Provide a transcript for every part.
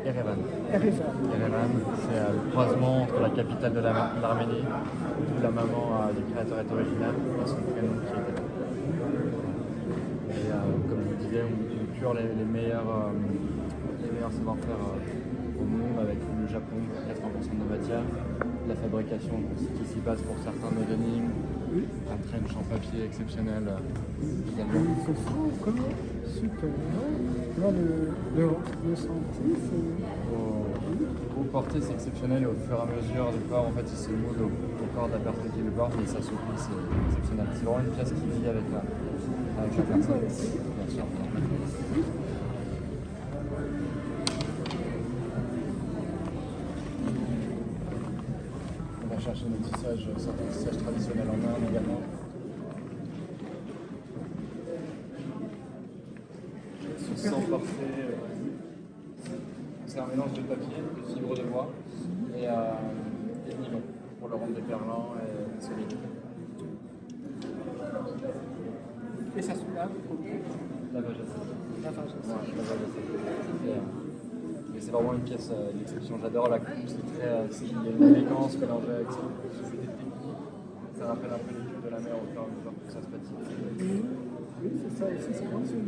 Erevan. Erevan. Erevan, c'est le croisement entre la capitale de l'Arménie, où la maman du créateur est originaire, et son prénom qui était là. Et comme je vous disais, on cure les meilleurs savoir-faire au monde avec le Japon pour 80% de nos matières, la fabrication qui s'y passe pour certains de nos dénimes, un trench en papier exceptionnel également. C'est trop encore super. Là, le senti, Au porter, c'est exceptionnel et au fur et à mesure du corps, en fait, il se moule au corps de la personne qui le porte et il s'assouplit, c'est exceptionnel. C'est vraiment une pièce qui vit avec la personne. Bien sûr. On va chercher nos tissages, certains tissages traditionnels en Inde également. Sans forcer. C'est un mélange de papier, de fibres de bois et de nylon pour le rendre déperlant et solide. et ça se lave. La vage à sel. La vage à sel. Ouais, la vage à sel. Mais c'est vraiment une pièce d'exception. J'adore la coupe, il y a une élégance mélangée avec ce des techniques. Ça rappelle un peu les cuves de la mer au fur et à mesure que ça se bâtit. Oui, c'est ça, ici c'est vraiment sur le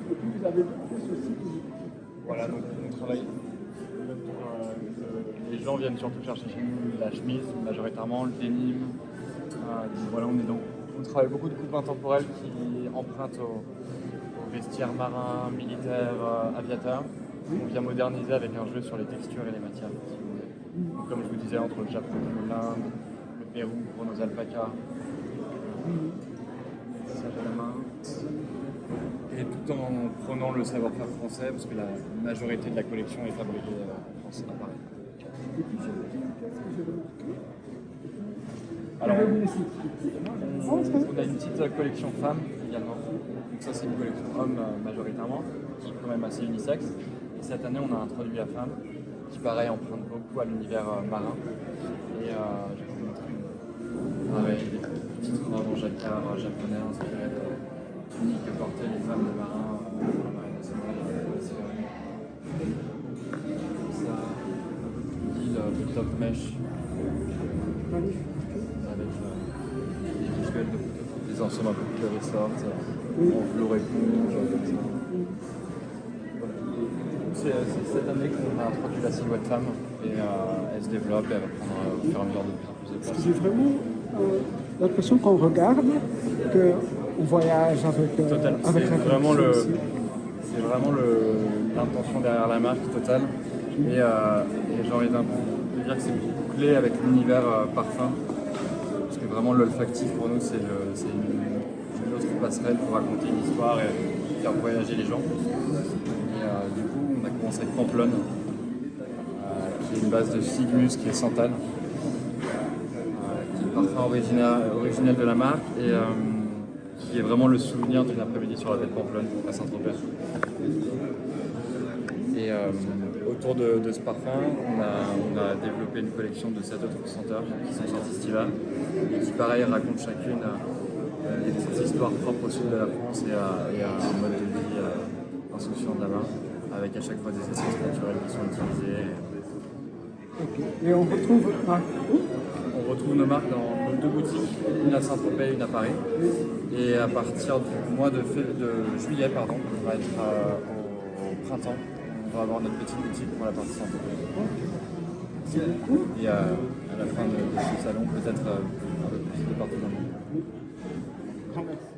et puis vous avez d'autres pièces aussi que vous... Voilà, donc on travaille. Les gens viennent surtout chercher chez nous la chemise, majoritairement, le denim. Voilà, on travaille beaucoup de coupes intemporelles qui empruntent aux vestiaires marins, militaires, aviateurs. On vient moderniser avec un jeu sur les textures et les matières. Si vous voulez. Donc, comme je vous disais, entre le Japon, l'Inde, le Pérou pour nos alpacas. Ça, j'ai la main. Et tout en prenant le savoir-faire français, parce que la majorité de la collection est fabriquée en France à Paris. Et puis c'est une pièce que je vais montrer. Alors, vous laisser expliquer. on a une petite collection femmes également. Donc ça, c'est une collection hommes majoritairement, qui est quand même assez unisexe. Et cette année, on a introduit la femme, qui pareil emprunte beaucoup à l'univers marin. Et je vais vous montrer pareil, des petites robes en jacquard japonais inspirées de tuniques que portaient les femmes de marins pour la marine nationale. Comme ça, un peu plus d'île, de top mesh. Avec des visuels des ensembles un peu plus ressorts, en velours éponge, comme ça. Voilà. C'est cette année qu'on a introduit la silhouette femme et elle se développe et elle va prendre au fur et à mesure de plus en plus de place. J'ai vraiment l'impression qu'on regarde, qu'on voyage avec, Total. avec la collection aussi. C'est vraiment l'intention derrière la marque Total. Et j'ai envie de dire que c'est beaucoup clé avec l'univers parfum. Parce que vraiment l'olfactif pour nous c'est une autre passerelle pour raconter une histoire et faire voyager les gens. Et du coup on a commencé avec Pamplonne, qui est une base de figue musc et santal, qui est le parfum originel de la marque et qui est vraiment le souvenir d'une après-midi sur la baie de Pamplonne à Saint-Tropez. Et autour de ce parfum, on a développé une collection de 7 autres senteurs qui sont sorties cet hiver et qui, pareil, racontent chacune des petites histoires propres au sud de la France et à un mode de vie insouciant de là-bas, avec à chaque fois des essences naturelles qui sont utilisées. Okay. Et on retrouve votre marque où? On retrouve nos marques dans nos 2 boutiques, une à Saint-Tropez et une à Paris. Et à partir du mois de juillet, on va être au printemps. On va avoir notre petite boutique pour la partie santé. Et à la fin de ce salon, peut-être un peu plus de partout dans le monde. Grand merci.